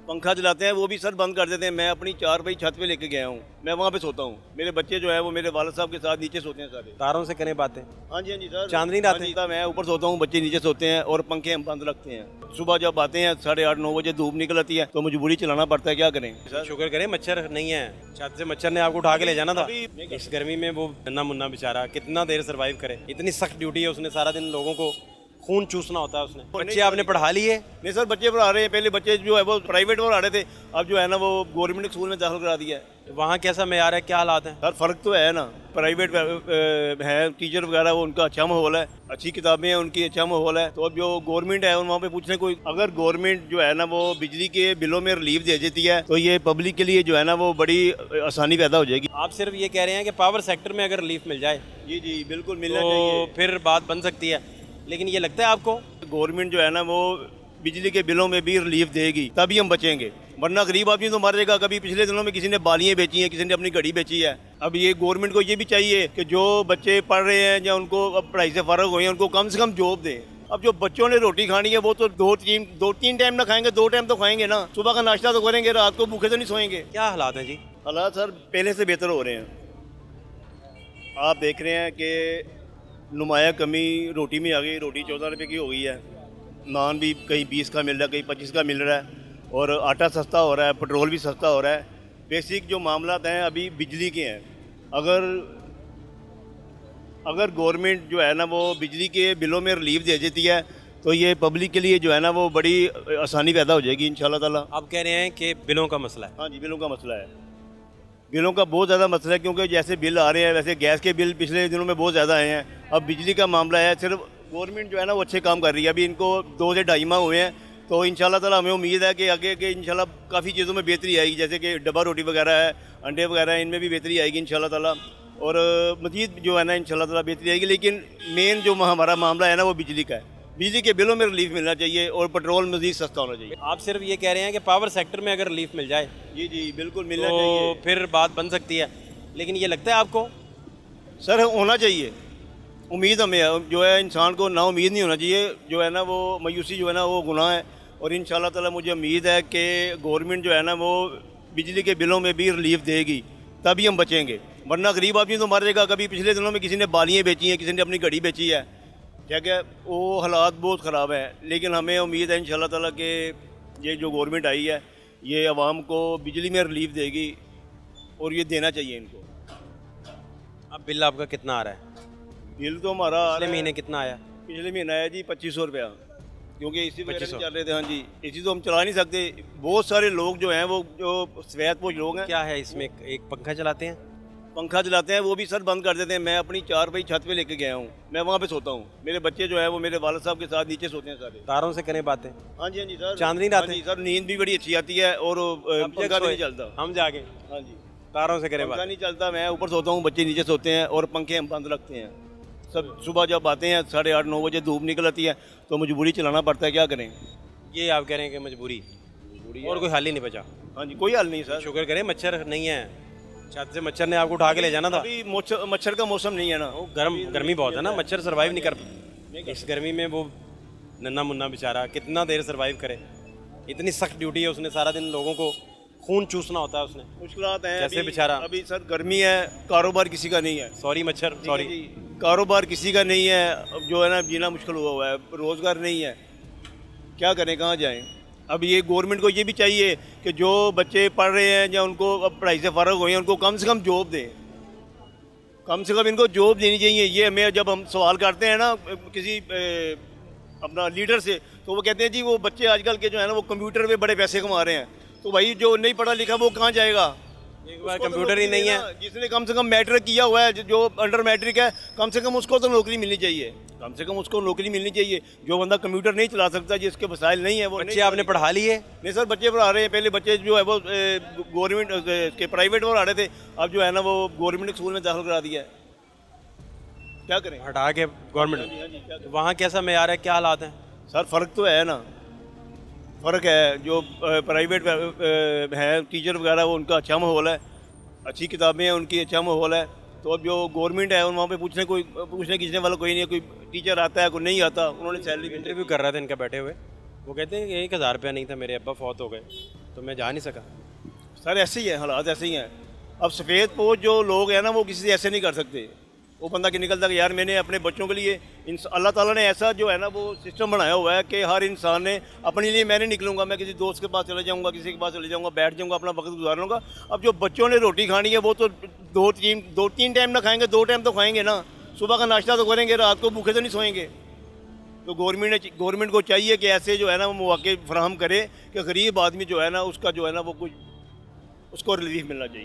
पंखा चलाते हैं वो भी सर बंद कर देते हैं। मैं अपनी 4 छत पे लेके गया हूँ, मैं वहाँ पे सोता हूँ। मेरे बच्चे जो है वो मेरे वालिद साहब के साथ नीचे सोते हैं सारे। तारों से करें बातें। हाँ जी सर, चांदनी रात है। हाँ जी, मैं ऊपर सोता हूँ, बच्चे नीचे सोते हैं और पंखे हम बंद रखते हैं। सुबह जब आते हैं 8:30-9 बजे धूप निकल आती है तो मजबूरी चलाना पड़ता है, क्या करें सर। शुक्र करें मच्छर नहीं है, छत से मच्छर ने आपको उठा के ले जाना था। अभी- इस गर्मी में वो नन्ना मुन्ना बेचारा कितना देर सरवाइव करे, इतनी सख्त ड्यूटी है उसने, सारा दिन लोगों को खून चूसना होता है उसने। बच्चे आपने पढ़ा लिए? नहीं सर, बच्चे पढ़ा रहे हैं। पहले बच्चे जो है वो प्राइवेट में पढ़ा रहे थे, अब जो है ना वो गवर्नमेंट स्कूल में दाखिल करा दिया है। वहाँ कैसा मेयार है, क्या हालात हैं? सर फ़र्क तो है ना, प्राइवेट है, टीचर वगैरह वो उनका अच्छा माहौल है, अच्छी किताबें हैं उनकी, अच्छा माहौल है। तो अब जो गवर्नमेंट है वहाँ पे पूछने कोई, अगर गवर्नमेंट जो है ना वो बिजली के बिलों में रिलीफ दे देती है तो ये पब्लिक के लिए जो है ना वो बड़ी आसानी पैदा हो जाएगी। आप सिर्फ ये कह रहे हैं कि पावर सेक्टर में अगर रिलीफ मिल जाए जी बिल्कुल मिलना तो चाहिए। फिर बात बन सकती है, लेकिन ये लगता है आपको? गवर्नमेंट जो है ना वो बिजली के बिलों में भी रिलीफ देगी तभी हम बचेंगे, वरना गरीब आदमी तो मर जाएगा। कभी पिछले दिनों में किसी ने बालियाँ बेची हैं, किसी ने अपनी घड़ी बेची है। अब ये गवर्नमेंट को ये भी चाहिए कि जो बच्चे पढ़ रहे हैं या उनको अब पढ़ाई से फ़र्क हुए हैं उनको कम से कम जॉब दें। अब जो बच्चों ने रोटी खानी है वो तो दो तीन टाइम ना खाएंगे, 2 टाइम तो खाएंगे ना। सुबह का नाश्ता तो करेंगे, रात को भूखे तो नहीं सोएंगे। क्या हालात हैं जी? हालात सर पहले से बेहतर हो रहे हैं। आप देख रहे हैं कि नुमाया कमी रोटी में आ गई, रोटी 14 रुपये की हो गई है। नान भी कहीं 20 का मिल रहा है, कहीं 25 का मिल रहा है, और आटा सस्ता हो रहा है, पेट्रोल भी सस्ता हो रहा है। बेसिक जो मामला हैं अभी बिजली के हैं। अगर गवर्नमेंट जो है ना वो बिजली के बिलों में रिलीफ दे देती है तो ये पब्लिक के लिए जो है ना वो बड़ी आसानी पैदा हो जाएगी इंशाल्लाह ताला। आप कह रहे हैं कि बिलों का मसला है? हाँ जी, बिलों का मसला है, बिलों का बहुत ज़्यादा मसला है, क्योंकि जैसे बिल आ रहे हैं वैसे गैस के बिल पिछले दिनों में बहुत ज़्यादा आए हैं। अब बिजली का मामला है, सिर्फ गवर्नमेंट जो है ना वो अच्छे काम कर रही है। अभी इनको 2 से 2.5 माह हुए हैं, तो इंशाल्लाह ताला हमें उम्मीद है कि आगे के इंशाल्लाह काफ़ी चीज़ों में बेहतरी आएगी, जैसे कि डब्बा रोटी वगैरह है, अंडे वगैरह है, इनमें भी बेहतरी आएगी इंशाल्लाह ताला। और मज़ीद जो है ना इंशाल्लाह ताला बेहतरी आएगी। लेकिन मेन जो हमारा मामला है ना वो बिजली का है। बिजली के बिलों में रिलीफ मिलना चाहिए और पेट्रोल मज़ीद सस्ता होना चाहिए। आप सिर्फ ये कह रहे हैं कि पावर सेक्टर में अगर रिलीफ मिल जाए जी बिल्कुल मिलना तो चाहिए। फिर बात बन सकती है, लेकिन ये लगता है आपको? सर होना चाहिए, उम्मीद हमें जो है इंसान को ना उम्मीद नहीं होना चाहिए। जो है ना वो मायूसी जो है ना वो गुनाह है, और इंशाल्लाह ताला मुझे उम्मीद है कि गवर्नमेंट जो है ना वो बिजली के बिलों में भी रिलीफ देगी तभी हम बचेंगे, वरना गरीब आदमी तो मर जाएगा। कभी पिछले दिनों में किसी ने बालियाँ बेची हैं, किसी ने अपनी घड़ी बेची है, क्या वो हालात बहुत ख़राब हैं। लेकिन हमें उम्मीद है इंशाल्लाह ताला कि ये जो गवर्नमेंट आई है ये आवाम को बिजली में रिलीफ देगी और ये देना चाहिए इनको। अब बिल आपका कितना आ रहा है? बिल तो हमारा पिछले महीने कितना आया? पिछले महीना आया जी 2500 रुपया, क्योंकि इसी वगैरह 2500 चल रहे थे। हाँ जी, इसी तो हम चला नहीं सकते। बहुत सारे लोग जो हैं वो जो सफेदपोश लोग हैं, क्या है इसमें? एक पंखा चलाते हैं? पंखा चलाते हैं वो भी सर बंद कर देते हैं। मैं अपनी 4 छत पे लेके गया हूँ, मैं वहाँ पे सोता हूँ। मेरे बच्चे जो है वो मेरे वालिद साहब के साथ नीचे सोते हैं सारे। तारों से करें बातें। हाँ जी सर, चांदनी रात हाँ जी है। सर, नींद भी बड़ी अच्छी आती है और पंखा भी नहीं चलता। हम जाके हाँ जी, तारों से करें पंखा बात। नहीं चलता, मैं ऊपर सोता हूँ, बच्चे नीचे सोते हैं और पंखे हम बंद रखते हैं। सब सुबह जब आते हैं 8:30-9 बजे धूप निकल आती है तो मजबूरी चलाना पड़ता है, क्या करें। ये आप कह रहे हैं कि मजबूरी और कोई हल ही नहीं बचा? हाँ जी, कोई हल नहीं सर। शुक्र करें मच्छर नहीं है, छत से मच्छर ने आपको उठा के ले जाना था। अभी मच्छर का मौसम नहीं है ना, वो गर्मी बहुत है ना, मच्छर सरवाइव नहीं कर। इस गर्मी में वो नन्ना मुन्ना बेचारा कितना देर सरवाइव करे, इतनी सख्त ड्यूटी है उसने, सारा दिन लोगों को खून चूसना होता है उसने। मुश्किलात हैं कैसे अभी, बेचारा? अभी सर गर्मी है, कारोबार किसी का नहीं है। सॉरी मच्छर, सॉरी। जी, कारोबार किसी का नहीं है। अब जो है ना जीना मुश्किल हुआ है, रोज़गार नहीं है, क्या करें, कहाँ जाएं। अब ये गवर्नमेंट को ये भी चाहिए कि जो बच्चे पढ़ रहे हैं या उनको अब पढ़ाई से फ़र्क हुए हैं उनको कम से कम जॉब दें, कम से कम इनको जॉब देनी चाहिए। ये हमें जब हम सवाल करते हैं ना किसी अपना लीडर से, तो वो कहते हैं जी वो बच्चे आजकल के जो है ना वो कंप्यूटर पे बड़े पैसे कमा रहे हैं। तो भाई जो नहीं पढ़ा लिखा वो कहाँ जाएगा? एक बार उसको तो कंप्यूटर ही नौकरी नहीं देना। है, जिसने कम से कम मैट्रिक किया हुआ है, जो अंडर मैट्रिक है, कम से कम उसको तो नौकरी मिलनी चाहिए, कम से कम उसको नौकरी मिलनी चाहिए। जो बंदा कंप्यूटर नहीं चला सकता, जिसके वसाइल नहीं है, वो बच्चे नहीं आपने पढ़ा लिए? नहीं सर, बच्चे पढ़ा रहे हैं। पहले बच्चे जो है वो गवर्नमेंट के प्राइवेट में पढ़ा रहे थे, अब जो है ना वो गवर्नमेंट स्कूल में दाखिल करा दिया है, क्या करें। हटा के गवर्नमेंट। हाँ जी, क्या करें। वहाँ कैसा मेयार है, क्या हालात हैं? सर फ़र्क तो है ना, फ़र्क है। जो प्राइवेट है, टीचर वगैरह वो उनका अच्छा माहौल है, अच्छी किताबें हैं उनकी, अच्छा माहौल है। तो अब जो गवर्नमेंट है वहाँ पे पूछने खींचने वाला कोई नहीं है। कोई टीचर आता है, कोई नहीं आता, उन्होंने सैलरी। इंटरव्यू कर रहा था इनका बैठे हुए, वो कहते हैं कि 1000 रुपया नहीं था, मेरे अब्बा फौत हो गए, तो मैं जा नहीं सका। सर ऐसे ही है, हालात ऐसे ही हैं। अब सफ़ेद पोश जो लोग हैं ना वो किसी से ऐसे नहीं कर सकते। वो बंदा कि निकलता कि यार मैंने अपने बच्चों के लिए अल्लाह ताला ने ऐसा जो है ना वो सिस्टम बनाया हुआ है कि हर इंसान ने अपने लिए, मैं नहीं निकलूंगा, मैं किसी दोस्त के पास चले जाऊंगा, किसी के पास चले जाऊंगा, बैठ जाऊंगा, अपना वक्त गुजार लूँगा। अब जो बच्चों ने रोटी खानी है वो तो दो तीन टाइम ना खाएंगे, 2 टाइम तो खाएंगे ना। सुबह का नाश्ता तो करेंगे, रात को भूखे तो नहीं सोएंगे। तो गवर्नमेंट को चाहिए कि ऐसे जो है ना वो मौके फराहम करे कि गरीब आदमी जो है ना उसका जो है ना वो कुछ उसको रिलीफ मिलना चाहिए।